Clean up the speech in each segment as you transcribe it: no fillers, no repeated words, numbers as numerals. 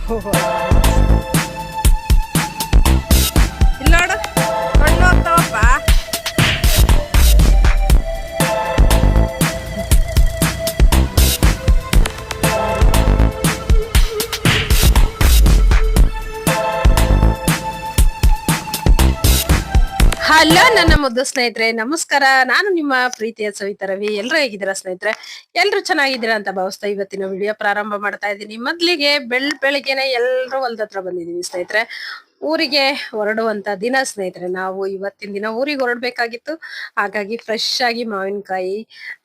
ಇಲ್ಲ ನೋಡು ಕಣ್ಣು ಹೋಗ್ತಾವಪ್ಪ. ಹಲೋ ನನ್ನ ಮುದ್ದು ಸ್ನೇಹಿತರೆ, ನಮಸ್ಕಾರ. ನಾನು ನಿಮ್ಮ ಪ್ರೀತಿಯ ಸವಿತಾ ರವಿ. ಎಲ್ರು ಹೇಗಿದ್ದೀರಾ ಸ್ನೇಹಿತರೆ? ಎಲ್ರು ಚೆನ್ನಾಗಿದ್ದೀರಾ ಅಂತ ಭಾವಿಸ್ತಾ ಇವತ್ತಿನ ವಿಡಿಯೋ ಪ್ರಾರಂಭ ಮಾಡ್ತಾ ಇದ್ದೀನಿ. ಮೊದ್ಲಿಗೆ ಬೆಳಿಗ್ಗೆನೆ ಎಲ್ರು ಹೊಲ್ದತ್ರ ಬಂದಿದೀವಿ ಸ್ನೇಹಿತರೆ. ಊರಿಗೆ ಹೊರಡುವಂತ ದಿನ ಸ್ನೇಹಿತರೆ. ನಾವು ಇವತ್ತಿನ ದಿನ ಊರಿಗೆ ಹೊರಡ್ಬೇಕಾಗಿತ್ತು. ಹಾಗಾಗಿ ಫ್ರೆಶ್ ಆಗಿ ಮಾವಿನಕಾಯಿ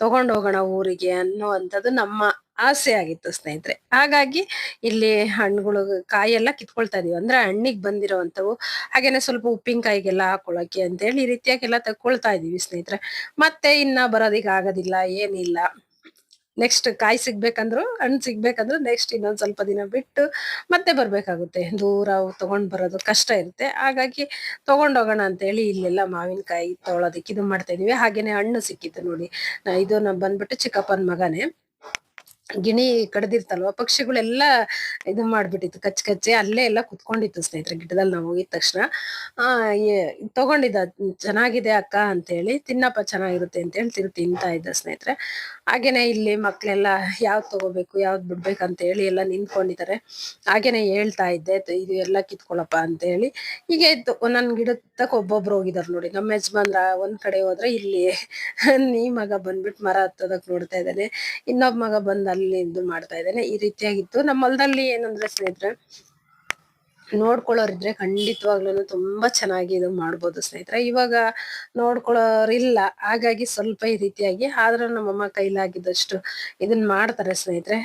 ತಗೊಂಡ್ ಹೋಗೋಣ ಊರಿಗೆ ಅನ್ನುವಂಥದ್ದು ನಮ್ಮ ಆಸೆ ಆಗಿತ್ತು ಸ್ನೇಹಿತರೆ. ಹಾಗಾಗಿ ಇಲ್ಲಿ ಹಣ್ಣುಗಳು ಕಾಯಿ ಎಲ್ಲ ಕಿತ್ಕೊಳ್ತಾ ಇದೀವಿ. ಅಂದ್ರೆ ಹಣ್ಣಿಗೆ ಬಂದಿರೋವಂಥವು, ಹಾಗೇನೆ ಸ್ವಲ್ಪ ಉಪ್ಪಿನಕಾಯಿಗೆಲ್ಲ ಹಾಕೊಳಕ್ಕೆ ಅಂತೇಳಿ ಈ ರೀತಿಯಾಗೆಲ್ಲ ತಗೊಳ್ತಾ ಇದೀವಿ ಸ್ನೇಹಿತರೆ. ಮತ್ತೆ ಇನ್ನ ಬರೋದಿಕ್ ಆಗೋದಿಲ್ಲ, ಏನಿಲ್ಲ. ನೆಕ್ಸ್ಟ್ ಕಾಯಿ ಸಿಗ್ಬೇಕಂದ್ರು, ಹಣ್ಣು ಸಿಗ್ಬೇಕಂದ್ರು ನೆಕ್ಸ್ಟ್ ಇನ್ನೊಂದ್ ಸ್ವಲ್ಪ ದಿನ ಬಿಟ್ಟು ಮತ್ತೆ ಬರ್ಬೇಕಾಗುತ್ತೆ. ದೂರ ತಗೊಂಡ್ ಬರೋದು ಕಷ್ಟ ಇರುತ್ತೆ. ಹಾಗಾಗಿ ತಗೊಂಡೋಗೋಣ ಅಂತ ಹೇಳಿ ಇಲ್ಲೆಲ್ಲ ಮಾವಿನಕಾಯಿ ತೊಗೊಳೋದಕ್ಕೆ ಇದು ಮಾಡ್ತಾ ಇದೀವಿ. ಹಾಗೇನೆ ಹಣ್ಣು ಸಿಕ್ಕಿತ್ತು ನೋಡಿ. ಇದು ನಮ್ ಬಂದ್ಬಿಟ್ಟು ಚಿಕ್ಕಪ್ಪನ ಮಗನೇ. ಗಿಣಿ ಕಡ್ದಿರ್ತಲ್ವ, ಪಕ್ಷಿಗಳೆಲ್ಲ ಇದು ಮಾಡ್ಬಿಟ್ಟಿತ್ತು, ಕಚ್ಚಿ ಅಲ್ಲೇ ಎಲ್ಲ ಕುತ್ಕೊಂಡಿತ್ತು ಸ್ನೇಹಿತರೆ ಗಿಡದಲ್ಲಿ. ನಾವು ಹೋಗಿದ ತಕ್ಷಣ ತಗೊಂಡಿದ್ದ, ಚೆನ್ನಾಗಿದೆ ಅಕ್ಕ ಅಂತ ಹೇಳಿ, ತಿನ್ನಪ್ಪ ಚೆನ್ನಾಗಿರುತ್ತೆ ಅಂತ ಹೇಳಿ ತಿಂತಾ ಇದ್ದ ಸ್ನೇಹಿತರೆ. ಹಾಗೇನೆ ಇಲ್ಲಿ ಮಕ್ಳೆಲ್ಲ ಯಾವ್ದು ತಗೋಬೇಕು ಯಾವ್ದು ಬಿಡ್ಬೇಕಂತ ಹೇಳಿ ಎಲ್ಲ ನಿಂತ್ಕೊಂಡಿದ್ದಾರೆ. ಹಾಗೇನೆ ಹೇಳ್ತಾ ಇದ್ದೆ, ಇದು ಎಲ್ಲ ಕಿತ್ಕೊಳಪ್ಪ ಅಂತ ಹೇಳಿ. ಹೀಗೆ ಇತ್ತು, ಒಂದೊಂದ್ ಗಿಡದ ತಕ್ಕ ಒಬ್ಬೊಬ್ರು ಹೋಗಿದಾರೆ ನೋಡಿ. ನಮ್ಮ ಯಜಮಾನ್ರ ಒಂದ್ ಕಡೆ ಹೋದ್ರೆ, ಇಲ್ಲಿ ಈ ಮಗ ಬಂದ್ಬಿಟ್ಟು ಮರ ಹತ್ತೋದಕ್ ನೋಡ್ತಾ ಇದ್ದಾನೆ, ಇನ್ನೊಬ್ಬ ಮಗ ಬಂದ್ ಅಲ್ಲಿ ಇದು ಮಾಡ್ತಾ ಇದ್ದಾನೆ. ಈ ರೀತಿಯಾಗಿತ್ತು ನಮ್ಮ ಹೊಲದಲ್ಲಿ. ಏನಂದ್ರೆ ಸ್ನೇಹಿತರೆ, ನೋಡ್ಕೊಳ್ಳೋರಿದ್ರೆ ಖಂಡಿತವಾಗ್ಲೂ ತುಂಬಾ ಚೆನ್ನಾಗಿ ಇದು ಮಾಡ್ಬೋದು ಸ್ನೇಹಿತರೆ. ಇವಾಗ ನೋಡ್ಕೊಳ್ಳೋರಿಲ್ಲ, ಹಾಗಾಗಿ ಸ್ವಲ್ಪ ಈ ರೀತಿಯಾಗಿ. ಆದ್ರೂ ನಮ್ಮಮ್ಮ ಕೈಲಾಗಿದ್ದಷ್ಟು ಇದನ್ನ ಮಾಡ್ತಾರೆ ಸ್ನೇಹಿತರೆ.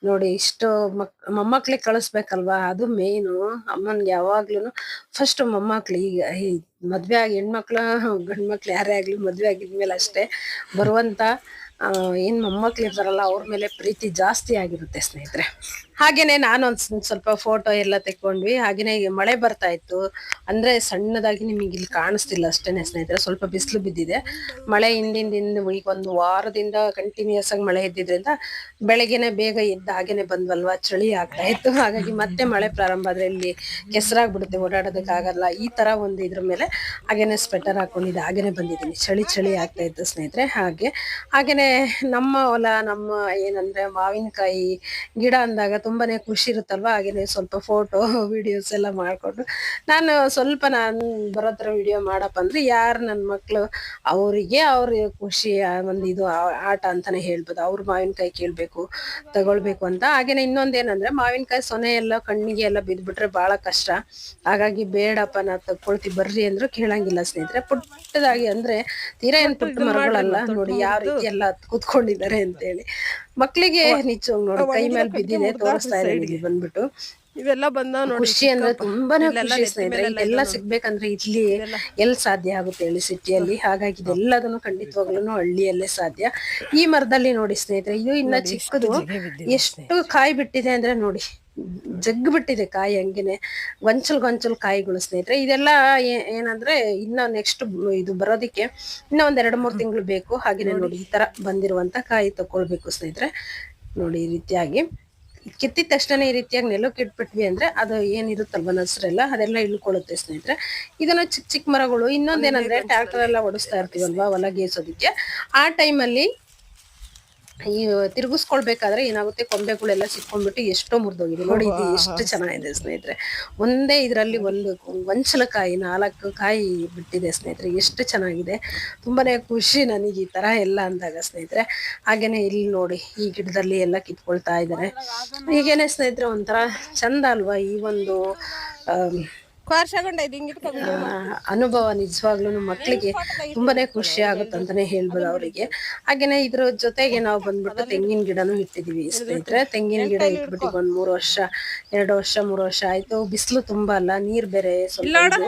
ನೋಡಿ, ಇಷ್ಟು ಮೊಮ್ಮಕ್ಳಿಗೆ ಕಳಿಸ್ಬೇಕಲ್ವಾ, ಅದು ಮೇನು. ಅಮ್ಮನ್ಗೆ ಯಾವಾಗ್ಲೂ ಫಸ್ಟ್ ಮೊಮ್ಮಕ್ಳು. ಈಗ ಮದ್ವೆ ಆಗಿ ಹೆಣ್ಮಕ್ಳು ಗಂಡ್ಮಕ್ಳು ಯಾರೇ ಆಗ್ಲಿ, ಮದ್ವೆ ಆಗಿದ್ಮೇಲೆ ಅಷ್ಟೇ ಬರುವಂತ ಏನ್ ಮೊಮ್ಮಕ್ಳು ಇರ್ತಾರಲ್ಲ, ಅವ್ರ ಮೇಲೆ ಪ್ರೀತಿ ಜಾಸ್ತಿ ಆಗಿರುತ್ತೆ ಸ್ನೇಹಿತರೆ. ಹಾಗೇನೆ ನಾನು ಸ್ವಲ್ಪ ಫೋಟೋ ಎಲ್ಲ ತೆಕ್ಕೊಂಡ್ವಿ. ಹಾಗೇನೆ ಈಗ ಮಳೆ ಬರ್ತಾ ಇತ್ತು. ಅಂದ್ರೆ ಸಣ್ಣದಾಗಿ ನಿಮಗೆ ಇಲ್ಲಿ ಕಾಣಿಸ್ತಿಲ್ಲ ಅಷ್ಟೇನೆ ಸ್ನೇಹಿತರೆ, ಸ್ವಲ್ಪ ಬಿಸಿಲು ಬಿದ್ದಿದೆ. ಮಳೆ ಹಿಂದಿಂದ ಈಗ ಒಂದು ವಾರದಿಂದ ಕಂಟಿನ್ಯೂಸ್ ಆಗಿ ಮಳೆ ಇದ್ದಿದ್ರಿಂದ ಬೆಳಗ್ಗೆನೆ ಬೇಗ ಎದ್ದು ಹಾಗೇನೆ ಬಂದ್ವಲ್ವಾ, ಚಳಿ ಆಗ್ತಾ ಇತ್ತು. ಹಾಗಾಗಿ ಮತ್ತೆ ಮಳೆ ಪ್ರಾರಂಭ ಆದ್ರೆ ಇಲ್ಲಿ ಕೆಸರಾಗ್ಬಿಡುತ್ತೆ, ಓಡಾಡೋದಕ್ಕೆ ಆಗಲ್ಲ. ಈ ತರ ಒಂದು ಇದ್ರ ಮೇಲೆ ಹಾಗೇನೆ ಸ್ವೆಟರ್ ಹಾಕೊಂಡಿದ್ದೆ, ಹಾಗೇನೆ ಬಂದಿದ್ದೀನಿ. ಚಳಿ ಆಗ್ತಾ ಇತ್ತು ಸ್ನೇಹಿತರೆ. ಹಾಗೇನೆ ನಮ್ಮ ಹೊಲ, ನಮ್ಮ ಏನಂದ್ರೆ ಮಾವಿನಕಾಯಿ ಗಿಡ ಅಂದಾಗ ತುಂಬಾನೇ ಖುಷಿ ಇರುತ್ತಲ್ವಾ. ಹಾಗೇನೆ ಸ್ವಲ್ಪ ಫೋಟೋ ವಿಡಿಯೋಸ್ ಎಲ್ಲ ಮಾಡ್ಕೊಂಡು ನಾನು ಬರೋತ್ರ ವಿಡಿಯೋ ಮಾಡಪ್ಪ ಅಂದ್ರೆ, ಯಾರು ನನ್ನ ಮಕ್ಳು ಅವ್ರಿಗೆ ಖುಷಿ ಒಂದು ಇದು ಆಟ ಅಂತಾನೆ ಹೇಳ್ಬೋದು. ಅವ್ರು ಮಾವಿನಕಾಯಿ ಕೇಳ್ಬೇಕು, ತಗೊಳ್ಬೇಕು ಅಂತ. ಹಾಗೇನೆ ಇನ್ನೊಂದೇನಂದ್ರೆ, ಮಾವಿನಕಾಯಿ ಸೊನೆ ಎಲ್ಲ ಕಣ್ಣಿಗೆ ಎಲ್ಲ ಬಿದ್ಬಿಟ್ರೆ ಬಹಳ ಕಷ್ಟ. ಹಾಗಾಗಿ ಬೇಡಪ್ಪ, ನಾ ತಗೊಳ್ತಿ ಬರ್ರಿ ಅಂದ್ರು ಕೇಳಂಗಿಲ್ಲ ಸ್ನೇಹಿತರೆ. ಪುಟ್ಟದಾಗಿ, ಅಂದ್ರೆ ತೀರಾ ಏನ್ ಪುಟ್ಟ ಮರಗಳಲ್ಲ ನೋಡಿ, ಯಾವ ರೀತಿ ಎಲ್ಲ ಕೂತ್ಕೊಂಡಿದ್ದಾರೆ ಅಂತ ಹೇಳಿ. ಮಕ್ಳಿಗೆ ನಿಜ ನೋಡಿ, ಕೈ ಮೇಲೆ ಬಿದ್ದಿದೆ, ತೋರಿಸ್ತಾ ಇದ್ದೀನಿ ಬಂದ್ಬಿಟ್ಟು. ಇವೆಲ್ಲ ಬಂದಾವ ನೋಡಿ. ಖುಷಿ ಅಂದ್ರೆ ತುಂಬಾನೇ ಖುಷಿ ಸ್ನೇಹಿತರೆ. ಇದೆಲ್ಲ ಸಿಗ್ಬೇಕಂದ್ರೆ ಇಲ್ಲಿ ಎಲ್ಲಿ ಸಾಧ್ಯ ಆಗುತ್ತೆ ಹೇಳಿ, ಸಿಟಿಯಲ್ಲಿ. ಹಾಗಾಗಿ ಇದೆಲ್ಲದನ್ನು ಖಂಡಿತವಾಗ್ಲೂ ಹಳ್ಳಿಯಲ್ಲೇ ಸಾಧ್ಯ. ಈ ಮರದಲ್ಲಿ ನೋಡಿ ಸ್ನೇಹಿತರೆ, ಇದು ಇನ್ನ ಚಿಕ್ಕದು, ಎಷ್ಟು ಕಾಯಿ ಬಿಟ್ಟಿದೆ ಅಂದ್ರೆ ನೋಡಿ, ಜಗ್ ಬಿಟ್ಟಿದೆ ಕಾಯಿ. ಹಂಗೇನೆ ಗೊಂಚಲ್ ಕಾಯಿಗಳು ಸ್ನೇಹಿತರೆ. ಇದೆಲ್ಲ ಏನಂದ್ರೆ ಇನ್ನ ನೆಕ್ಸ್ಟ್ ಇದು ಬರೋದಿಕ್ಕೆ ಇನ್ನ ಒಂದ್ 2-3 ತಿಂಗಳು ಬೇಕು. ಹಾಗೇನೆ ನೋಡಿ, ಈ ತರ ಬಂದಿರುವಂತ ಕಾಯಿ ತಕೊಳ್ಬೇಕು ಸ್ನೇಹಿತರೆ. ನೋಡಿ, ಈ ರೀತಿಯಾಗಿ ಕಿತ್ತಿದ ತಕ್ಷಣ ಈ ರೀತಿಯಾಗಿ ನೆಲಕ್ಕೆ ಇಟ್ಬಿಟ್ವಿ ಅಂದ್ರೆ, ಅದು ಏನಿರುತ್ತಲ್ವ ನಸರೆಲ್ಲ, ಅದೆಲ್ಲ ಇಳ್ಕೊಳ್ಳುತ್ತೆ ಸ್ನೇಹಿತರೆ. ಇದನ್ನ ಚಿಕ್ಕ ಮರಗಳು. ಇನ್ನೊಂದೇನಂದ್ರೆ, ಟ್ರ್ಯಾಕ್ಟರ್ ಎಲ್ಲ ಓಡಿಸ್ತಾ ಇರ್ತೀವಲ್ವಾ ಹೊಲ ಗೇಸೋದಿಕ್ಕೆ, ಆ ಟೈಮಲ್ಲಿ ಈ ತಿರುಗಿಸ್ಕೊಳ್ಬೇಕಾದ್ರೆ ಏನಾಗುತ್ತೆ, ಕೊಂಬೆಗಳೆಲ್ಲ ಸಿಕ್ಕೊಂಡ್ಬಿಟ್ಟು ಎಷ್ಟೋ ಮುರಿದೋಗಿದೆ ನೋಡಿ. ಇದು ಎಷ್ಟು ಚೆನ್ನಾಗಿದೆ ಸ್ನೇಹಿತರೆ. ಒಂದೇ ಇದರಲ್ಲಿ ಒಂದು ಗೊಂಚಲಕಾಯಿ 4 ಕಾಯಿ ಬಿಟ್ಟಿದೆ ಸ್ನೇಹಿತರೆ. ಎಷ್ಟು ಚೆನ್ನಾಗಿದೆ, ತುಂಬಾನೇ ಖುಷಿ ನನಗೆ ಈ ತರ ಎಲ್ಲ ಅಂದಾಗ ಸ್ನೇಹಿತರೆ. ಹಾಗೇನೆ ಇಲ್ಲಿ ನೋಡಿ, ಈ ಗಿಡದಲ್ಲಿ ಎಲ್ಲ ಕಿತ್ಕೊಳ್ತಾ ಇದ್ದಾರೆ. ಹೀಗೇನೆ ಸ್ನೇಹಿತರೆ, ಒಂಥರ ಚಂದ ಅಲ್ವಾ ಈ ಒಂದು ಅನುಭವ. ನಿಜವಾಗ್ಲೂ ಮಕ್ಕಳಿಗೆ ತುಂಬಾನೇ ಖುಷಿ ಆಗುತ್ತಂತಾನೆ ಹೇಳ್ಬೋದು ಅವರಿಗೆ. ಹಾಗೇನೆ ಇದ್ರ ಜೊತೆಗೆ ನಾವು ಬಂದ್ಬಿಟ್ಟು ತೆಂಗಿನ ಗಿಡನು ಇಟ್ಟಿದೀವಿ ಸ್ನೇಹಿತರೆ. ತೆಂಗಿನ ಗಿಡ ಇಟ್ಬಿಟ್ಟು ಒಂದ್ 3 ವರ್ಷ 2 ವರ್ಷ 3 ವರ್ಷ ಆಯ್ತು. ಬಿಸಿಲು ತುಂಬಾ ಅಲ್ಲ, ನೀರ್ ಬೇರೆ ಸ್ವಲ್ಪ,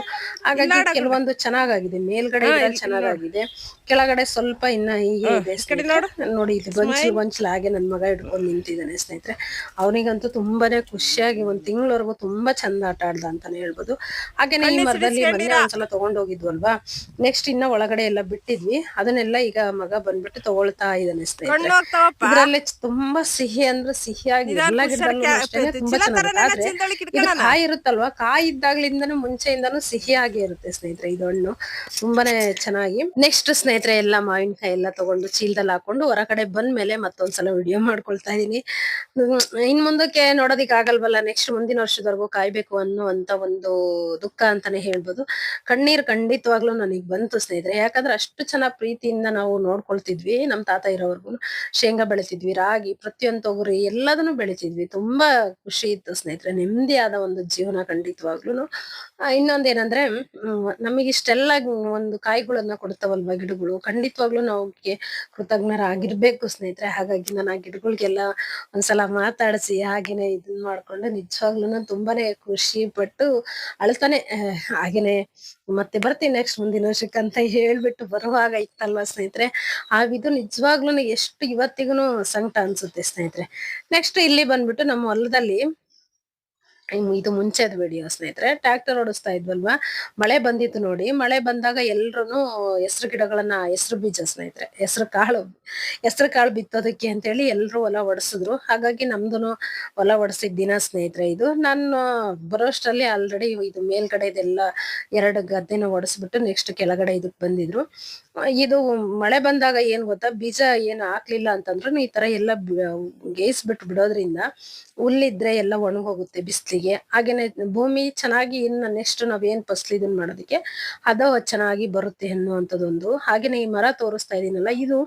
ಹಾಗಾಗಿ ಕೆಲವೊಂದು ಚೆನ್ನಾಗಾಗಿದೆ. ಮೇಲ್ಗಡೆ ಚೆನ್ನಾಗಾಗಿದೆ, ಕೆಳಗಡೆ ಸ್ವಲ್ಪ ಇನ್ನ ಹೀಗೆ ಇದೆ ನೋಡಿ. ಇದು ಗೊಂಚಲು ಹಾಗೆ ನನ್ ಮಗ ಹಿಡ್ಕೊಂಡು ನಿಂತಿದ್ದಾನೆ ಸ್ನೇಹಿತರೆ. ಅವನಿಗಂತೂ ತುಂಬಾನೇ ಖುಷಿಯಾಗಿ 1 ತಿಂಗಳವರೆಗೂ ತುಂಬಾ ಚಂದ ಆಟ ಆಡ್ದ ಅಂತಾನೆ ಹೇಳ್ಬೋದು. ಹಾಗೇನೆ ಈ ಮರದಲ್ಲಿ ಮೊನ್ನೆ ಒಂದ್ಸಲ ತಗೊಂಡೋಗಿದ್ವಲ್ವಾ, ನೆಕ್ಸ್ಟ್ ಇನ್ನ ಒಳಗಡೆ ಎಲ್ಲ ಬಿಟ್ಟಿದ್ವಿ, ಅದನ್ನೆಲ್ಲ ಈಗ ಮಗ ಬಂದ್ಬಿಟ್ಟು ತಗೊಳ್ತಾ ಇದ್ದಾನೆ ಸ್ನೇಹಿತರೆ. ಇದ್ರಲ್ಲಿ ತುಂಬಾ ಸಿಹಿ ಅಂದ್ರೆ ಸಿಹಿಯಾಗಿ ಎಲ್ಲ ಗಿಡದಲ್ಲೂ ಅಷ್ಟೇನೆ ತುಂಬಾ ಚೆನ್ನಾಗಿರುತ್ತೆ. ಆದ್ರೆ ಇದು ಕಾಯಿ ಇರುತ್ತಲ್ವಾ, ಕಾಯಿ ಇದ್ದಾಗ್ಲಿಂದನೂ ಮುಂಚೆಯಿಂದನೂ ಸಿಹಿಯಾಗಿ ಇರುತ್ತೆ ಸ್ನೇಹಿತರೆ ಇದು ಹಣ್ಣು, ತುಂಬಾನೇ ಚೆನ್ನಾಗಿ. ನೆಕ್ಸ್ಟ್ ಸ್ನೇಹಿತರೆ ಎಲ್ಲ ಮಾವಿನಕಾಯಿ ಎಲ್ಲ ತಗೊಂಡು ಚೀಲದಲ್ಲಿ ಹಾಕೊಂಡು ಹೊರಗಡೆ ಬಂದ್ಮೇಲೆ ಮತ್ತೊಂದ್ಸಲ ವಿಡಿಯೋ ಮಾಡ್ಕೊಳ್ತಾ ಇದೀನಿ. ಇನ್ ಮುಂದಕ್ಕೆ ನೋಡೋದಿಕ್ ಆಗಲ್ವಲ್ಲ, ನೆಕ್ಸ್ಟ್ ಮುಂದಿನ ವರ್ಷದವರೆಗೂ ಕಾಯ್ಬೇಕು ಅನ್ನುವಂತ ಒಂದು ದುಃಖ ಅಂತಾನೆ ಹೇಳ್ಬೋದು. ಕಣ್ಣೀರ್ ಖಂಡಿತವಾಗ್ಲೂ ನನಗ್ ಬಂತು ಸ್ನೇಹಿತರೆ, ಯಾಕಂದ್ರೆ ಅಷ್ಟು ಚೆನ್ನಾಗ್ ಪ್ರೀತಿಯಿಂದ ನಾವು ನೋಡ್ಕೊಳ್ತಿದ್ವಿ. ನಮ್ ತಾತ ಇರೋವರ್ಗು ಶೇಂಗಾ ಬೆಳಿತಿದ್ವಿ, ರಾಗಿ, ಪ್ರತಿಯೊಂದು ತೊಗರಿ ಎಲ್ಲದನ್ನು ಬೆಳಿತಿದ್ವಿ. ತುಂಬಾ ಖುಷಿ ಇತ್ತು ಸ್ನೇಹಿತರೆ, ನೆಮ್ಮದಿಯಾದ ಒಂದು ಜೀವನ ಖಂಡಿತವಾಗ್ಲೂನು. ಇನ್ನೊಂದೇನಂದ್ರೆ ನಮಗಿಷ್ಟೆಲ್ಲ ಒಂದು ಕಾಯಿಗಳನ್ನ ಕೊಡ್ತಾವಲ್ವಾ ಗಿಡಗಳು, ಖಂಡಿತವಾಗ್ಲೂ ನಾವು ಕೃತಜ್ಞರಾಗಿರ್ಬೇಕು ಸ್ನೇಹಿತರೆ. ಹಾಗಾಗಿ ನಾನು ಆ ಗಿಡಗಳಿಗೆಲ್ಲ ಒಂದ್ಸಲ ಮಾತಾಡಿಸಿ ಹಾಗೇನೆ ಇದನ್ ಮಾಡ್ಕೊಂಡು ನಿಜವಾಗ್ಲೂ ತುಂಬಾನೇ ಖುಷಿ ಪಟ್ಟು ಅಳ್ತಾನೆ ಹಾಗೇನೆ ಮತ್ತೆ ಬರ್ತೀನಿ ನೆಕ್ಸ್ಟ್ ಮುಂದಿನ ವರ್ಷಕ್ಕಂತ ಹೇಳ್ಬಿಟ್ಟು ಬರುವಾಗ ಇತ್ತಲ್ವಾ ಸ್ನೇಹಿತರೆ, ಆ ಇದು ನಿಜವಾಗ್ಲೂ ಎಷ್ಟು ಇವತ್ತಿಗೂ ಸಂಕಟ ಅನ್ಸುತ್ತೆ ಸ್ನೇಹಿತರೆ. ನೆಕ್ಸ್ಟ್ ಇಲ್ಲಿ ಬಂದ್ಬಿಟ್ಟು ನಮ್ಮ ಹೊಲದಲ್ಲಿ ಇದು ಮುಂಚೆದ ವಿಡಿಯೋ ಸ್ನೇಹಿತರೆ, ಟ್ರ್ಯಾಕ್ಟರ್ ಓಡಿಸ್ತಾ ಇದ್ವಲ್ವಾ, ಮಳೆ ಬಂದಿತ್ತು ನೋಡಿ. ಮಳೆ ಬಂದಾಗ ಎಲ್ರು ಹೆಸರು ಗಿಡಗಳನ್ನ, ಹೆಸರು ಬೀಜ ಸ್ನೇಹಿತರೆ, ಹೆಸರು ಕಾಳು ಬಿತ್ತೋದಕ್ಕೆ ಅಂತೇಳಿ ಎಲ್ರು ಹೊಲ ಒಡ್ಸಿದ್ರು. ಹಾಗಾಗಿ ನಮ್ದುನು ಹೊಲ ಒಡ್ಸಿದ ದಿನ ಸ್ನೇಹಿತರೆ ಇದು. ನಾನು ಬರೋಷ್ಟರಲ್ಲಿ ಆಲ್ರೆಡಿ ಇದು ಮೇಲ್ಗಡೆ ಇದೆಲ್ಲ 2 ಗದ್ದೆನ ಒಡಿಸ್ಬಿಟ್ಟು ನೆಕ್ಸ್ಟ್ ಕೆಳಗಡೆ ಇದಕ್ ಬಂದಿದ್ರು. ಇದು ಮಳೆ ಬಂದಾಗ ಏನ್ ಗೊತ್ತಾ, ಬೀಜ ಏನ್ ಹಾಕ್ಲಿಲ್ಲ ಅಂತಂದ್ರು ಈ ತರ ಎಲ್ಲ ಗೇಯಿಸ್ಬಿಟ್ಟು ಬಿಡೋದ್ರಿಂದ ಹುಲ್ಲಿದ್ರೆ ಎಲ್ಲ ಒಣಗೋಗುತ್ತೆ ಬಿಸ್ಲಿಗೆ. ಹಾಗೇನೆ ಭೂಮಿ ಚೆನ್ನಾಗಿ ಇನ್ನು ನೆಕ್ಸ್ಟ್ ನಾವೇನ್ ಫಸಲು ಇದನ್ ಮಾಡೋದಕ್ಕೆ ಅದು ಚೆನ್ನಾಗಿ ಬರುತ್ತೆ ಅನ್ನುವಂಥದ್ದೊಂದು. ಹಾಗೇನೆ ಈ ಮರ ತೋರಿಸ್ತಾ ಇದೀನಲ್ಲ, ಇದು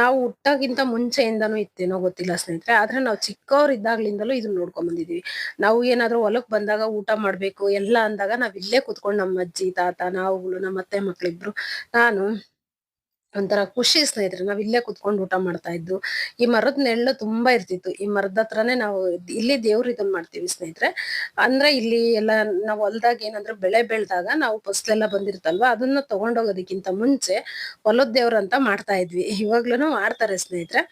ನಾವು ಹುಟ್ಟೋಗಿಂತ ಮುಂಚೆಯಿಂದಾನು ಇತ್ತೇನೋ ಗೊತ್ತಿಲ್ಲ ಸ್ನೇಹಿತರೆ, ಆದ್ರೆ ನಾವು ಚಿಕ್ಕವ್ರು ಇದ್ದಾಗ್ಲಿಂದಲೂ ಇದನ್ನ ನೋಡ್ಕೊಂಡ್ ಬಂದಿದೀವಿ. ನಾವು ಏನಾದ್ರೂ ಹೊಲಕ್ ಬಂದಾಗ ಊಟ ಮಾಡ್ಬೇಕು ಎಲ್ಲ ಅಂದಾಗ ನಾವ್ ಇಲ್ಲೇ ಕುತ್ಕೊಂಡು ನಮ್ಮ ಅಜ್ಜಿ, ತಾತ, ನಾವುಗಳು, ನಮ್ಮ ಅತ್ತೆ ಮಕ್ಳಿಬ್ರು, ನಾನು ಒಂಥರ ಖುಷಿ ಸ್ನೇಹಿತರೆ, ನಾವ್ ಇಲ್ಲೇ ಕುತ್ಕೊಂಡು ಊಟ ಮಾಡ್ತಾ ಇದ್ದು. ಈ ಮರದ ನೆರಳು ತುಂಬಾ ಇರ್ತಿತ್ತು. ಈ ಮರದ ಹತ್ರನೇ ನಾವು ಇಲ್ಲಿ ದೇವ್ರ ಇದನ್ ಮಾಡ್ತೀವಿ ಸ್ನೇಹಿತರೆ. ಅಂದ್ರೆ ಇಲ್ಲಿ ಎಲ್ಲ ನಾವ್ ಹೊಲ್ದಾಗ ಏನಂದ್ರೆ ಬೆಳೆ ಬೆಳ್ದಾಗ ನಾವು ಫಸ್ಲೆಲ್ಲ ಬಂದಿರ್ತಲ್ವಾ, ಅದನ್ನ ತಗೊಂಡೋಗೋದಕ್ಕಿಂತ ಮುಂಚೆ ಹೊಲದ್ ದೇವ್ರ ಅಂತ ಮಾಡ್ತಾ ಇದ್ವಿ. ಇವಾಗ್ಲೂನು ಮಾಡ್ತಾರೆ ಸ್ನೇಹಿತರೆ.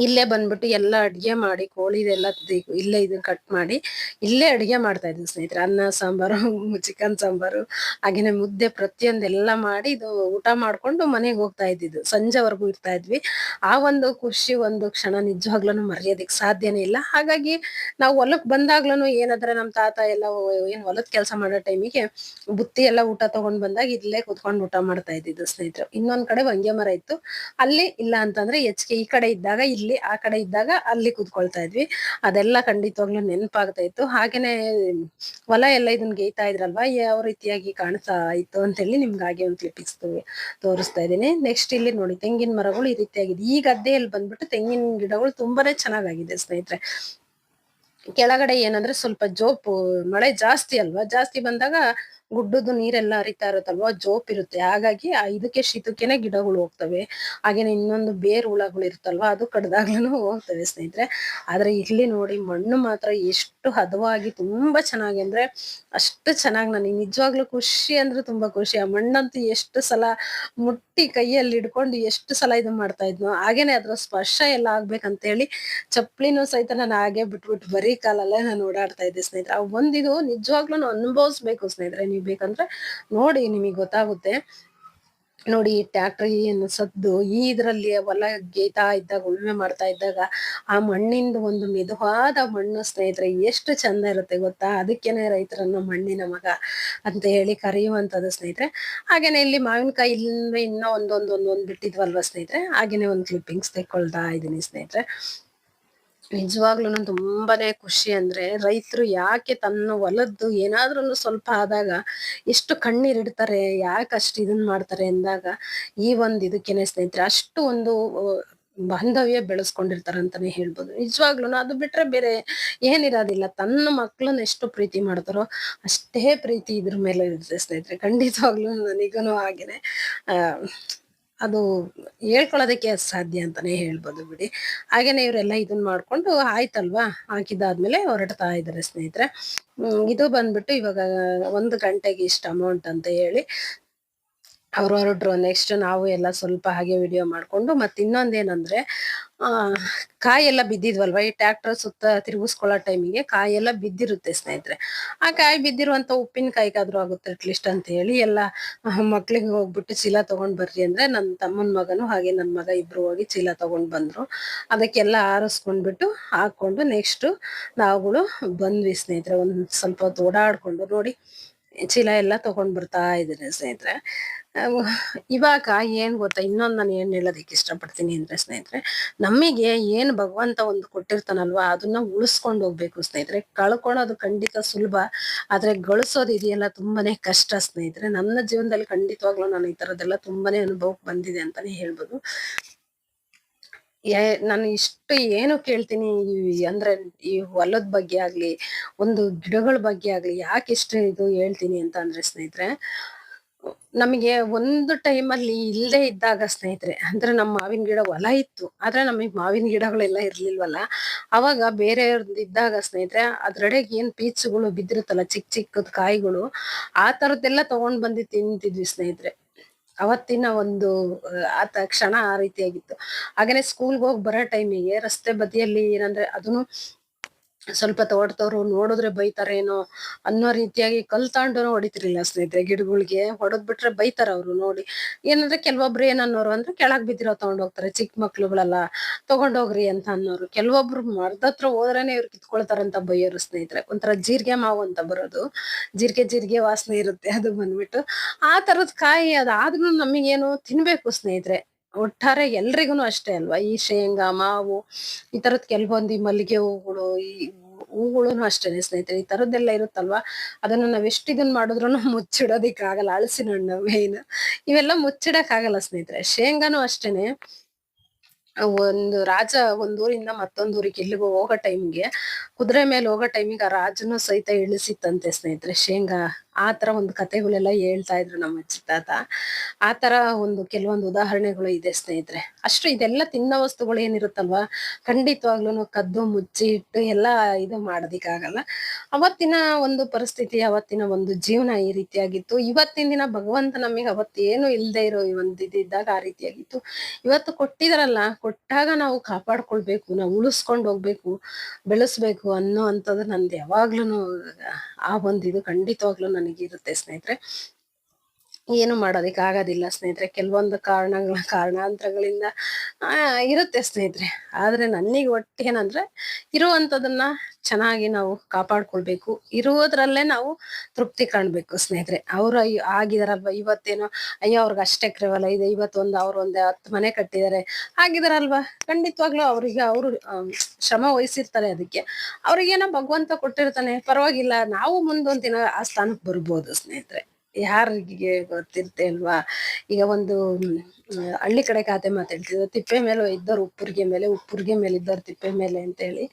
ಇಲ್ಲೇ ಬಂದ್ಬಿಟ್ಟು ಎಲ್ಲ ಅಡ್ಗೆ ಮಾಡಿ, ಕೋಳಿದೆಲ್ಲ ಇಲ್ಲೇ ಇದನ್ನ ಕಟ್ ಮಾಡಿ ಇಲ್ಲೇ ಅಡ್ಗೆ ಮಾಡ್ತಾ ಇದ್ವಿ ಸ್ನೇಹಿತರೆ. ಅನ್ನ ಸಾಂಬಾರು, ಚಿಕನ್ ಸಾಂಬಾರು, ಹಾಗೇನೆ ಮುದ್ದೆ, ಪ್ರತಿಯೊಂದೆಲ್ಲ ಮಾಡಿ ಇದು ಊಟ ಮಾಡ್ಕೊಂಡು ಮನೆಗೆ ಹೋಗ್ತಾ ಇದ್ದಿದ್ದು. ಸಂಜೆವರೆಗೂ ಇರ್ತಾ ಇದ್ವಿ. ಆ ಒಂದು ಖುಷಿ ಒಂದು ಕ್ಷಣ ನಿಜವಾಗ್ಲೂ ಮರೆಯೋದಿಕ್ ಸಾಧ್ಯನೇ ಇಲ್ಲ. ಹಾಗಾಗಿ ನಾವು ಹೊಲಕ್ ಬಂದಾಗ್ಲೂ ಏನಾದ್ರೆ ನಮ್ ತಾತ ಎಲ್ಲ ಏನ್ ಹೊಲದ ಕೆಲಸ ಮಾಡೋ ಟೈಮಿಗೆ ಬುತ್ತಿ ಎಲ್ಲ ಊಟ ತಗೊಂಡ್ ಬಂದಾಗ ಇಲ್ಲೇ ಕುತ್ಕೊಂಡು ಊಟ ಮಾಡ್ತಾ ಇದ್ದಿದ್ದು ಸ್ನೇಹಿತರು. ಇನ್ನೊಂದ್ ಕಡೆ ಹೊಂಗೆ ಮರ ಇತ್ತು, ಅಲ್ಲಿ ಇಲ್ಲ ಅಂತಂದ್ರೆ ಹೆಚ್ಚಿಗೆ ಈ ಕಡೆ ಇದ್ದಾಗ ಇಲ್ಲಿ, ಆ ಕಡೆ ಇದ್ದಾಗ ಅಲ್ಲಿ ಕುತ್ಕೊಳ್ತಾ ಇದ್ವಿ. ಅದೆಲ್ಲ ಖಂಡಿತವಾಗ್ಲೂ ನೆನಪಾಗ್ತಾ ಇತ್ತು. ಹಾಗೇನೆ ಹೊಲ ಎಲ್ಲ ಇದನ್ನ ಗೇಯ್ತಾ ಇದ್ರಲ್ವಾ, ಯಾವ ರೀತಿಯಾಗಿ ಕಾಣ್ತಾ ಇತ್ತು ಅಂತ ಹೇಳಿ ನಿಮ್ಗೆ ಹಾಗೆ ಒಂದು ಕ್ಲಿಪಿಕ್ಸ್ ತೋರಿಸ್ತಾ ಇದ್ದೀನಿ. ನೆಕ್ಸ್ಟ್ ಇಲ್ಲಿ ನೋಡಿ ತೆಂಗಿನ ಮರಗಳು ಈ ರೀತಿಯಾಗಿದೆ. ಈ ಗದ್ದೆಯಲ್ಲಿ ಬಂದ್ಬಿಟ್ಟು ತೆಂಗಿನ ಗಿಡಗಳು ತುಂಬಾನೇ ಚೆನ್ನಾಗಾಗಿದೆ ಸ್ನೇಹಿತರೆ. ಕೆಳಗಡೆ ಏನಂದ್ರೆ ಸ್ವಲ್ಪ ಜೋಪು, ಮಳೆ ಜಾಸ್ತಿ ಅಲ್ವಾ, ಜಾಸ್ತಿ ಬಂದಾಗ ಗುಡ್ಡದ್ದು ನೀರೆಲ್ಲ ಹರಿತಾ ಇರುತ್ತಲ್ವಾ, ಜೋಪ್ ಇರುತ್ತೆ. ಹಾಗಾಗಿ ಇದಕ್ಕೆ ಶೀತಕ್ಕೆನೆ ಗಿಡಗಳು ಹೋಗ್ತವೆ. ಹಾಗೇನೆ ಇನ್ನೊಂದು ಬೇರ್ ಹುಳಗಳು ಇರುತ್ತಲ್ವಾ, ಅದು ಕಡ್ದಾಗ್ಲೂ ಹೋಗ್ತವೆ ಸ್ನೇಹಿತರೆ. ಆದ್ರೆ ಇಲ್ಲಿ ನೋಡಿ ಮಣ್ಣು ಮಾತ್ರ ಎಷ್ಟು ಹದವಾಗಿ ತುಂಬಾ ಚೆನ್ನಾಗಿ ಅಂದ್ರೆ ಅಷ್ಟು ಚೆನ್ನಾಗಿ, ನನಗೆ ನಿಜವಾಗ್ಲೂ ಖುಷಿ ಅಂದ್ರೆ ತುಂಬಾ ಖುಷಿ. ಆ ಮಣ್ಣಂತೂ ಎಷ್ಟು ಸಲ ಮುಟ್ಟಿ ಕೈಯಲ್ಲಿ ಹಿಡ್ಕೊಂಡು ಎಷ್ಟು ಸಲ ಇದು ಮಾಡ್ತಾ ಇದ್ನು. ಹಾಗೇನೆ ಅದ್ರ ಸ್ಪರ್ಶ ಎಲ್ಲ ಆಗ್ಬೇಕಂತ ಹೇಳಿ ಚಪ್ಲಿನೂ ಸಹಿತ ನಾನು ಹಾಗೆ ಬಿಟ್ಬಿಟ್ಟು ಬರೀ ಕಾಲಲ್ಲೇ ನಾನು ಓಡಾಡ್ತಾ ಇದ್ದೆ ಸ್ನೇಹಿತರೆ. ಒಂದಿದು ನಿಜವಾಗ್ಲೂ ಅನುಭವಿಸ್ಬೇಕು ಸ್ನೇಹಿತರೆ, ನೀವ್ ಬೇಕಂದ್ರೆ ನೋಡಿ ನಿಮಗ್ ಗೊತ್ತಾಗುತ್ತೆ. ನೋಡಿ ಟ್ಯಾಕ್ಟರ್ ಏನು ಸದ್ದು, ಈ ಇದ್ರಲ್ಲಿ ಹೊಲ ಗೇಯ್ತಾ ಇದ್ದಾಗ, ಉಳುಮೆ ಮಾಡ್ತಾ ಇದ್ದಾಗ ಆ ಮಣ್ಣಿಂದ ಒಂದು ಮೆದುವಾದ ಮಣ್ಣು ಸ್ನೇಹಿತರೆ ಎಷ್ಟು ಚಂದ ಇರುತ್ತೆ ಗೊತ್ತಾ. ಅದಕ್ಕೇನೆ ರೈತರನ್ನ ಮಣ್ಣಿನ ಮಗ ಅಂತ ಹೇಳಿ ಕರೆಯುವಂತದ್ದು ಸ್ನೇಹಿತರೆ. ಹಾಗೇನೆ ಇಲ್ಲಿ ಮಾವಿನಕಾಯಿ ಇಲ್ಲಿ ಇನ್ನೂ ಒಂದೊಂದ್ ಬಿಟ್ಟಿದ್ವಲ್ವಾ ಸ್ನೇಹಿತರೆ, ಹಾಗೇನೆ ಒಂದ್ ಕ್ಲಿಪ್ಪಿಂಗ್ಸ್ ತೆಕ್ಕೊಳ್ತಾ ಇದೀನಿ ಸ್ನೇಹಿತರೆ. ನಿಜವಾಗ್ಲೂ ತುಂಬಾನೇ ಖುಷಿ ಅಂದ್ರೆ, ರೈತರು ಯಾಕೆ ತನ್ನ ಹೊಲದ್ದು ಏನಾದ್ರೂ ಸ್ವಲ್ಪ ಆದಾಗ ಎಷ್ಟು ಕಣ್ಣೀರಿಡ್ತಾರೆ, ಯಾಕೆ ಅಷ್ಟು ಇದನ್ ಮಾಡ್ತಾರೆ ಅಂದಾಗ ಈ ಒಂದ್ ಇದಕ್ಕೇನೆ ಸ್ನೇಹಿತರೆ ಅಷ್ಟು ಒಂದು ಬಾಂಧವ್ಯ ಬೆಳೆಸ್ಕೊಂಡಿರ್ತಾರ ಅಂತಾನೆ ಹೇಳ್ಬೋದು. ನಿಜವಾಗ್ಲೂ ಅದು ಬಿಟ್ರೆ ಬೇರೆ ಏನಿರೋದಿಲ್ಲ. ತನ್ನ ಮಕ್ಳನ್ನ ಎಷ್ಟು ಪ್ರೀತಿ ಮಾಡ್ತಾರೋ ಅಷ್ಟೇ ಪ್ರೀತಿ ಇದ್ರ ಮೇಲೆ ಇರುತ್ತೆ ಸ್ನೇಹಿತರೆ. ಖಂಡಿತವಾಗ್ಲೂ ನನಗೂನು ಹಾಗೇನೆ ಆ ಅದು ಹೇಳ್ಕೊಳ್ಳೋದಕ್ಕೆ ಸಾಧ್ಯ ಅಂತಾನೆ ಹೇಳ್ಬೋದು ಬಿಡಿ. ಹಾಗೇನೆ ಇವರೆಲ್ಲ ಇದನ್ ಮಾಡ್ಕೊಂಡು ಆಯ್ತಲ್ವಾ, ಹಾಕಿದಾದ್ಮೇಲೆ ಹೊರಡ್ತಾ ಇದಾರೆ ಸ್ನೇಹಿತರೆ. ಇದು ಬಂದ್ಬಿಟ್ಟು ಇವಾಗ 1 ಗಂಟೆಗೆ ಇಷ್ಟ ಅಮೌಂಟ್ ಅಂತ ಹೇಳಿ ಅವ್ರು ಹೊರಟ್ರು. ನೆಕ್ಸ್ಟ್ ನಾವು ಎಲ್ಲ ಸ್ವಲ್ಪ ಹಾಗೆ ವಿಡಿಯೋ ಮಾಡ್ಕೊಂಡು, ಮತ್ತೆ ಇನ್ನೊಂದೇನಂದ್ರೆ ಆ ಕಾಯೆಲ್ಲ ಬಿದ್ದಿದ್ವಲ್ವಾ, ಈ ಟ್ರ್ಯಾಕ್ಟರ್ ಸುತ್ತ ತಿರುಗಿಸ್ಕೊಳ್ಳೋ ಟೈಮಿಗೆ ಕಾಯೆಲ್ಲ ಬಿದ್ದಿರುತ್ತೆ ಸ್ನೇಹಿತರೆ. ಆ ಕಾಯಿ ಬಿದ್ದಿರುವಂತ ಉಪ್ಪಿನಕಾಯಿಗಾದ್ರೂ ಆಗುತ್ತೆ ಅಟ್ಲೀಸ್ಟ್ ಅಂತ ಹೇಳಿ ಎಲ್ಲ ಮಕ್ಳಿಗೆ ಹೋಗ್ಬಿಟ್ಟು ಚೀಲ ತಗೊಂಡ್ ಬರ್ರಿ ಅಂದ್ರೆ ನನ್ನ ತಮ್ಮನ ಮಗನು ಹಾಗೆ ನನ್ನ ಮಗ ಇಬ್ರು ಹೋಗಿ ಚೀಲ ತಗೊಂಡ್ ಬಂದ್ರು. ಅದಕ್ಕೆಲ್ಲ ಆರಿಸ್ಕೊಂಡ್ಬಿಟ್ಟು ಹಾಕೊಂಡು ನೆಕ್ಸ್ಟ್ ನಾವುಗಳು ಬಂದ್ವಿ ಸ್ನೇಹಿತರೆ. ಒಂದ್ ಸ್ವಲ್ಪ ಹೊತ್ತು ಓಡಾಡ್ಕೊಂಡು ನೋಡಿ ಚೀಲ ಎಲ್ಲ ತಗೊಂಡ್ ಬರ್ತಾ ಇದ್ದೀನಿ ಸ್ನೇಹಿತರೆ. ಅವ್ ಇವಾಗ ಏನ್ ಗೊತ್ತಾ, ಇನ್ನೊಂದ್ ನಾನು ಏನ್ ಹೇಳೋದಕ್ಕೆ ಇಷ್ಟಪಡ್ತೀನಿ ಅಂದ್ರೆ ಸ್ನೇಹಿತರೆ, ನಮಗೆ ಏನ್ ಭಗವಂತ ಒಂದು ಕೊಟ್ಟಿರ್ತಾನಲ್ವಾ, ಅದನ್ನ ಉಳಿಸ್ಕೊಂಡು ಹೋಗ್ಬೇಕು ಸ್ನೇಹಿತರೆ. ಕಳ್ಕೊಳೋದು ಖಂಡಿತ ಸುಲಭ, ಆದ್ರೆ ಗಳಿಸೋದು ಇದೆಯಲ್ಲ ತುಂಬಾನೇ ಕಷ್ಟ ಸ್ನೇಹಿತರೆ. ನನ್ನ ಜೀವನದಲ್ಲಿ ಖಂಡಿತವಾಗ್ಲೂ ನಾನು ಈ ತರದೆಲ್ಲ ತುಂಬಾನೇ ಅನುಭವಕ್ಕೆ ಬಂದಿದೆ ಅಂತಾನೆ ಹೇಳ್ಬೋದು. ನಾನು ಇಷ್ಟು ಏನು ಕೇಳ್ತೀನಿ ಅಂದ್ರೆ ಈ ಹೊಲದ ಬಗ್ಗೆ ಆಗ್ಲಿ, ಒಂದು ಗಿಡಗಳ ಬಗ್ಗೆ ಆಗ್ಲಿ, ಯಾಕೆ ಇಷ್ಟು ಇದು ಹೇಳ್ತೀನಿ ಅಂತ ಅಂದ್ರೆ ಸ್ನೇಹಿತರೆ, ನಮಗೆ ಒಂದು ಟೈಮಲ್ಲಿ ಇಲ್ಲದೆ ಇದ್ದಾಗ ಸ್ನೇಹಿತರೆ, ಅಂದ್ರೆ ನಮ್ಮ ಮಾವಿನ ಗಿಡ ಹೊಲ ಇತ್ತು, ಆದ್ರೆ ನಮಗೆ ಮಾವಿನ ಗಿಡಗಳೆಲ್ಲ ಇರ್ಲಿಲ್ವಲ್ಲ, ಅವಾಗ ಬೇರೆಯವ್ರದ್ದು ಇದ್ದಾಗ ಸ್ನೇಹಿತರೆ, ಅದ್ರಡೆಗೆ ಏನ್ ಪೀಚುಗಳು ಬಿದ್ದಿರುತ್ತಲ್ಲ, ಚಿಕ್ಕ ಚಿಕ್ಕದ ಕಾಯಿಗಳು, ಆ ತರದ್ದೆಲ್ಲ ತಗೊಂಡ್ ಬಂದು ತಿಂತಿದ್ವಿ ಸ್ನೇಹಿತರೆ. ಅವತ್ತಿನ ಒಂದು ಆತ ಕ್ಷಣ ಆ ರೀತಿಯಾಗಿತ್ತು. ಹಾಗೇನೆ ಸ್ಕೂಲ್ಗೆ ಹೋಗಿ ಬರೋ ಟೈಮಿಗೆ ರಸ್ತೆ ಬದಿಯಲ್ಲಿ ಏನಂದ್ರೆ ಅದನ್ನು ಸ್ವಲ್ಪ ತೋಟದವ್ರು ನೋಡಿದ್ರೆ ಬೈತಾರೇನೋ ಅನ್ನೋ ರೀತಿಯಾಗಿ ಕಲ್ ತಗೊಂಡು ಹೊಡಿತಿರ್ಲಿಲ್ಲ ಸ್ನೇಹಿತರೆ. ಗಿಡಗಳಿಗೆ ಹೊಡೆದ್ ಬಿಟ್ರೆ ಬೈತಾರ ಅವ್ರು ನೋಡಿ. ಏನಂದ್ರೆ ಕೆಲವೊಬ್ರು ಏನನ್ನೋರು ಅಂದ್ರೆ ಕೆಳಗ್ ಬಿದ್ದಿರೋ ತಗೊಂಡ್ ಹೋಗ್ತಾರೆ, ಚಿಕ್ಕ ಮಕ್ಳುಗಳೆಲ್ಲ ತಗೊಂಡೋಗ್ರಿ ಅಂತ ಅನ್ನೋರು. ಕೆಲವೊಬ್ರು ಮರದ ಹತ್ರ ಹೋದ್ರೇನೆ ಇವ್ರು ಕಿತ್ಕೊಳ್ತಾರಂತ ಬೈಯೋರು ಸ್ನೇಹಿತರೆ. ಒಂಥರ ಜೀರಿಗೆ ಮಾವು ಅಂತ ಬರೋದು, ಜೀರಿಗೆ ವಾಸನೆ ಇರುತ್ತೆ ಅದು ಬಂದ್ಬಿಟ್ಟು. ಆ ತರದ್ ಕಾಯಿ ಅದಾದ್ರೂ ನಮಗೇನು ತಿನ್ಬೇಕು ಸ್ನೇಹಿತರೆ. ಒಟ್ಟಾರೆ ಎಲ್ರಿಗೂನು ಅಷ್ಟೇ ಅಲ್ವಾ, ಈ ಶೇಂಗಾ, ಮಾವು, ಈ ತರದ್ ಕೆಲವೊಂದು ಈ ಮಲ್ಲಿಗೆ ಹೂಗಳು, ಈ ಹೂಗುಳುನು ಅಷ್ಟೇನೆ ಸ್ನೇಹಿತರೆ. ಈ ತರದ್ದೆಲ್ಲ ಇರುತ್ತಲ್ವಾ, ಅದನ್ನ ನಾವ್ ಎಷ್ಟ್ ಇದನ್ ಮಾಡಿದ್ರುನು ಮುಚ್ಚಿಡೋದಿಕ್ ಆಗಲ್ಲ. ಹಲಸಿನ ಹಣ್ಣು ಮೇನ್, ಇವೆಲ್ಲ ಮುಚ್ಚಿಡಕ್ ಆಗಲ್ಲ ಸ್ನೇಹಿತರೆ. ಶೇಂಗಾನು ಅಷ್ಟೇನೆ. ಒಂದು ರಾಜ ಒಂದ್ ಊರಿಂದ ಮತ್ತೊಂದ್ ಊರಿಗೆ ಎಲ್ಲಿಗೋ ಹೋಗೋ ಟೈಮ್ಗೆ, ಕುದುರೆ ಮೇಲೆ ಹೋಗೋ ಟೈಮಿಗೆ ಆ ರಾಜನು ಸಹಿತ ಇಳಿಸಿತ್ತಂತೆ ಸ್ನೇಹಿತರೆ ಶೇಂಗಾ. ಆ ತರ ಒಂದು ಕಥೆಗಳೆಲ್ಲ ಹೇಳ್ತಾ ಇದ್ರು ನಮ್ಮ ಅಜ್ಜಿ ತಾತ. ಆ ತರ ಒಂದು ಕೆಲವೊಂದು ಉದಾಹರಣೆಗಳು ಇದೆ ಸ್ನೇಹಿತರೆ. ಅಷ್ಟು ಇದೆಲ್ಲ ತಿನ್ನೋ ವಸ್ತುಗಳು ಏನಿರುತ್ತಲ್ವಾ, ಖಂಡಿತವಾಗ್ಲೂನು ಕದ್ದು ಮುಚ್ಚಿ ಇಟ್ಟು ಎಲ್ಲ ಇದು ಮಾಡೋದಿಕ್ಕಾಗಲ್ಲ. ಅವತ್ತಿನ ಒಂದು ಪರಿಸ್ಥಿತಿ, ಅವತ್ತಿನ ಒಂದು ಜೀವನ ಈ ರೀತಿಯಾಗಿತ್ತು. ಇವತ್ತಿನ ದಿನ ಭಗವಂತ ನಮಗೆ ಅವತ್ತೇನು ಇಲ್ದೇ ಇರೋ ಈ ಒಂದು ಇದ್ದಾಗ ಆ ರೀತಿಯಾಗಿತ್ತು. ಇವತ್ತು ಕೊಟ್ಟಿದಾರಲ್ಲ, ಕೊಟ್ಟಾಗ ನಾವು ಕಾಪಾಡ್ಕೊಳ್ಬೇಕು, ನಾವು ಉಳಿಸ್ಕೊಂಡು ಹೋಗ್ಬೇಕು, ಬೆಳೆಸ್ಬೇಕು ಅನ್ನೋ ಅಂತದ್ದು ನಂದು ಯಾವಾಗ್ಲೂನು ಆ ಒಂದು ಇದು ಖಂಡಿತವಾಗ್ಲೂ ನನಗಿರುತ್ತೆ ಸ್ನೇಹಿತರೆ. ಏನು ಮಾಡೋದಿಕ್ ಆಗೋದಿಲ್ಲ ಸ್ನೇಹಿತರೆ. ಕೆಲವೊಂದು ಕಾರಣಾಂತರಗಳಿಂದ ಇರುತ್ತೆ ಸ್ನೇಹಿತರೆ. ಆದ್ರೆ ನನಗೆ ಒಟ್ಟೇನಂದ್ರೆ ಇರುವಂತದನ್ನ ಚೆನ್ನಾಗಿ ನಾವು ಕಾಪಾಡ್ಕೊಳ್ಬೇಕು, ಇರುವುದ್ರಲ್ಲೇ ನಾವು ತೃಪ್ತಿ ಕಾಣ್ಬೇಕು ಸ್ನೇಹಿತರೆ. ಅವ್ರು ಆಗಿದಾರಲ್ವಾ ಇವತ್ತೇನೋ, ಅಯ್ಯೋ ಅವ್ರಿಗೆ ಅಷ್ಟೇ ಎಕರೆ ಹೊಲ ಇದೆ, ಇವತ್ತೊಂದು ಅವ್ರು ಒಂದ್ 10 ಮನೆ ಕಟ್ಟಿದ್ದಾರೆ ಆಗಿದಾರಲ್ವಾ, ಖಂಡಿತವಾಗ್ಲೂ ಅವ್ರಿಗೆ ಅವರು ಶ್ರಮ ವಹಿಸಿರ್ತಾರೆ. ಅದಕ್ಕೆ ಅವ್ರಿಗೇನೋ ಭಗವಂತ ಕೊಟ್ಟಿರ್ತಾನೆ, ಪರವಾಗಿಲ್ಲ, ನಾವು ಮುಂದೊಂದ್ ದಿನ ಆ ಸ್ಥಾನಕ್ಕೆ ಬರ್ಬೋದು ಸ್ನೇಹಿತರೆ. ಯಾರಿಗೆ ಗೊತ್ತಿರುತ್ತೆ ಅಲ್ವಾ. ಈಗ ಒಂದು ಹಳ್ಳಿ ಕಡೆ ಗಾದೆ ಮಾತು ಹೇಳ್ತಿದ್ರು, ತಿಪ್ಪೆ ಮೇಲೆ ಇದ್ದವ್ರು ಉಪ್ಪುರ್ಗೆ ಮೇಲೆ, ಉಪ್ಪುರ್ಗೆ ಮೇಲೆ ಇದ್ದವ್ರು ತಿಪ್ಪೆ ಮೇಲೆ ಅಂತ ಹೇಳಿ.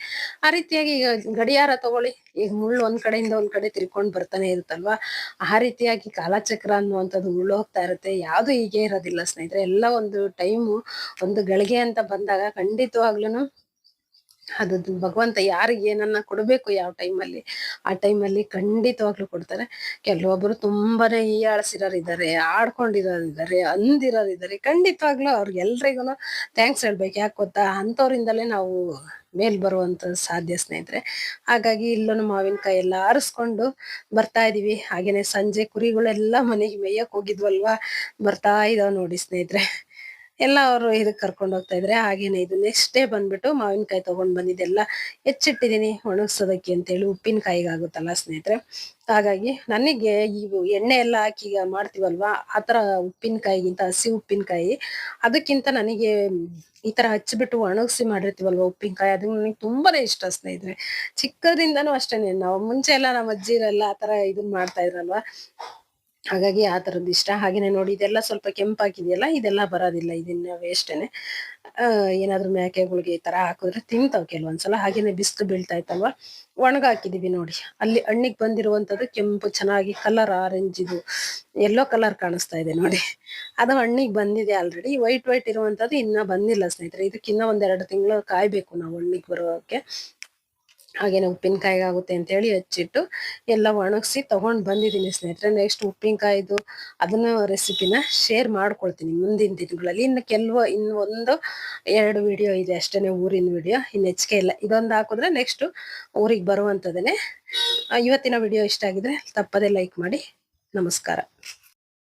ಆ ರೀತಿಯಾಗಿ ಈಗ ಗಡಿಯಾರ ತಗೊಳ್ಳಿ, ಈಗ ಮುಳ್ಳು ಒಂದ್ ಕಡೆಯಿಂದ ಒಂದ್ ಕಡೆ ತಿರ್ಕೊಂಡ್ ಬರ್ತಾನೆ ಇರುತ್ತಲ್ವಾ, ಆ ರೀತಿಯಾಗಿ ಕಾಲಚಕ್ರ ಅನ್ನುವಂಥದ್ದು ಉಳ್ಳು ಹೋಗ್ತಾ ಇರುತ್ತೆ. ಯಾವ್ದು ಹೀಗೆ ಇರೋದಿಲ್ಲ ಸ್ನೇಹಿತರೆ. ಎಲ್ಲ ಒಂದು ಟೈಮು, ಒಂದು ಗಳಿಗೆ ಅಂತ ಬಂದಾಗ ಖಂಡಿತವಾಗ್ಲೂನು ಅದು ಭಗವಂತ ಯಾರಿಗೆ ಏನನ್ನ ಕೊಡ್ಬೇಕು ಯಾವ ಟೈಮಲ್ಲಿ, ಆ ಟೈಮಲ್ಲಿ ಖಂಡಿತವಾಗ್ಲೂ ಕೊಡ್ತಾರೆ. ಕೆಲವೊಬ್ರು ತುಂಬಾನೇ ಹೀಯಾಳಿಸಿರೋರಿದ್ದಾರೆ, ಆಡ್ಕೊಂಡಿರೋರಿದ್ದಾರೆ, ಅಂದಿರೋರಿದ್ದಾರೆ. ಖಂಡಿತವಾಗ್ಲೂ ಅವ್ರಿಗೆಲ್ರಿಗೂನು ಥ್ಯಾಂಕ್ಸ್ ಹೇಳ್ಬೇಕು. ಯಾಕೆ ಗೊತ್ತಾ, ಅಂಥವ್ರಿಂದಲೇ ನಾವು ಮೇಲ್ ಬರುವಂತ ಸಾಧ್ಯ ಸ್ನೇಹಿತರೆ. ಹಾಗಾಗಿ ಇಲ್ಲೂ ಮಾವಿನಕಾಯಿ ಎಲ್ಲ ಆರಿಸ್ಕೊಂಡು ಬರ್ತಾ ಇದೀವಿ. ಹಾಗೇನೆ ಸಂಜೆ ಕುರಿಗಳೆಲ್ಲ ಮನೆಗೆ ಮೇಯಕ್ ಹೋಗಿದ್ವಲ್ವಾ, ಬರ್ತಾ ಇದಾವ್ ನೋಡಿ ಸ್ನೇಹಿತರೆ. ಎಲ್ಲ ಅವರು ಇದಕ್ ಕರ್ಕೊಂಡ್ ಹೋಗ್ತಾ ಇದ್ರೆ. ಹಾಗೇನೆ ಇದು ನೆಕ್ಸ್ಟ್ ಡೇ ಬಂದ್ಬಿಟ್ಟು ಮಾವಿನಕಾಯಿ ತಗೊಂಡ್ ಬಂದಿದ್ದೆಲ್ಲ ಹೆಚ್ಚಿಟ್ಟಿದೀನಿ ಒಣಗ್ಸೋದಕ್ಕೆ ಅಂತೇಳಿ, ಉಪ್ಪಿನಕಾಯಿಗಾಗುತ್ತಲ್ಲ ಸ್ನೇಹಿತರೆ. ಹಾಗಾಗಿ ನನಗೆ ಇವು ಎಣ್ಣೆ ಎಲ್ಲ ಹಾಕಿ ಈಗ ಮಾಡ್ತೀವಲ್ವಾ, ಆತರ ಉಪ್ಪಿನಕಾಯಿಗಿಂತ, ಹಸಿ ಉಪ್ಪಿನಕಾಯಿ ಅದಕ್ಕಿಂತ ನನಗೆ ಈ ತರ ಹಚ್ಚಿಬಿಟ್ಟು ಒಣಗಿಸಿ ಮಾಡಿರ್ತೀವಲ್ವಾ ಉಪ್ಪಿನಕಾಯಿ, ಅದು ನನಗೆ ತುಂಬಾನೇ ಇಷ್ಟ ಸ್ನೇಹಿತರೆ. ಚಿಕ್ಕದ್ರಿಂದನೂ ಅಷ್ಟೇನೆ, ನಾವು ಮುಂಚೆ ಎಲ್ಲ ನಮ್ಮ ಅಜ್ಜಿರೆಲ್ಲ ಆತರ ಇದನ್ ಮಾಡ್ತಾ ಇದ್ರಲ್ವಾ, ಹಾಗಾಗಿ ಆ ತರದ್ ಇಷ್ಟ. ಹಾಗೇನೆ ನೋಡಿ, ಇದೆಲ್ಲ ಸ್ವಲ್ಪ ಕೆಂಪಾಗಿದೆಯಲ್ಲ, ಇದೆಲ್ಲ ಬರೋದಿಲ್ಲ, ಇದನ್ನ ವೇಸ್ಟೇನೆ. ಏನಾದ್ರು ಮೇಕೆಗಳಿಗೆ ಈ ತರ ಹಾಕಿದ್ರೆ ತಿಂತಾವ್ ಕೆಲವೊಂದ್ಸಲ. ಹಾಗೇನೆ ಬಿಸ್ಲು ಬೀಳ್ತಾ ಇತ್ತಲ್ವಾ, ಒಣಗ ಹಾಕಿದೀವಿ ನೋಡಿ. ಅಲ್ಲಿ ಹಣ್ಣಿಗೆ ಬಂದಿರುವಂತದ್ದು ಕೆಂಪು, ಚೆನ್ನಾಗಿ ಕಲರ್ ಆರೆಂಜ್, ಇದು ಯೆಲ್ಲೋ ಕಲರ್ ಕಾಣಿಸ್ತಾ ಇದೆ ನೋಡಿ. ಅದು ಹಣ್ಣಿಗೆ ಬಂದಿದೆ ಆಲ್ರೆಡಿ. ವೈಟ್ ವೈಟ್ ಇರುವಂತದ್ದು ಇನ್ನ ಬಂದಿಲ್ಲ ಸ್ನೇಹಿತರೆ. ಇದಕ್ಕಿನ್ನ ಒಂದ್ 2 ತಿಂಗಳು ಕಾಯ್ಬೇಕು ನಾವು ಹಣ್ಣಿಗೆ ಬರೋಕೆ. ಹಾಗೇನೆ ಉಪ್ಪಿನಕಾಯಿಗೆ ಆಗುತ್ತೆ ಅಂತ ಹೇಳಿ ಹಚ್ಚಿಟ್ಟು ಎಲ್ಲ ಒಣಗಿಸಿ ತಗೊಂಡ್ ಬಂದಿದ್ದೀನಿ ಸ್ನೇಹಿತರೆ. ನೆಕ್ಸ್ಟ್ ಉಪ್ಪಿನಕಾಯಿದು ಅದನ್ನ ರೆಸಿಪಿನ ಶೇರ್ ಮಾಡ್ಕೊಳ್ತೀನಿ ಮುಂದಿನ ದಿನಗಳಲ್ಲಿ. ಇನ್ನು ಒಂದು 2 ವಿಡಿಯೋ ಇದೆ ಅಷ್ಟೇನೆ, ಊರಿನ ವಿಡಿಯೋ. ಇನ್ನು ಹೆಚ್ಚಿಗೆ ಇಲ್ಲ. ಇದೊಂದು ಹಾಕಿದ್ರೆ ನೆಕ್ಸ್ಟ್ ಊರಿಗೆ ಬರುವಂತದೇನೆ. ಇವತ್ತಿನ ವಿಡಿಯೋ ಇಷ್ಟ ಆಗಿದ್ರೆ ತಪ್ಪದೆ ಲೈಕ್ ಮಾಡಿ. ನಮಸ್ಕಾರ.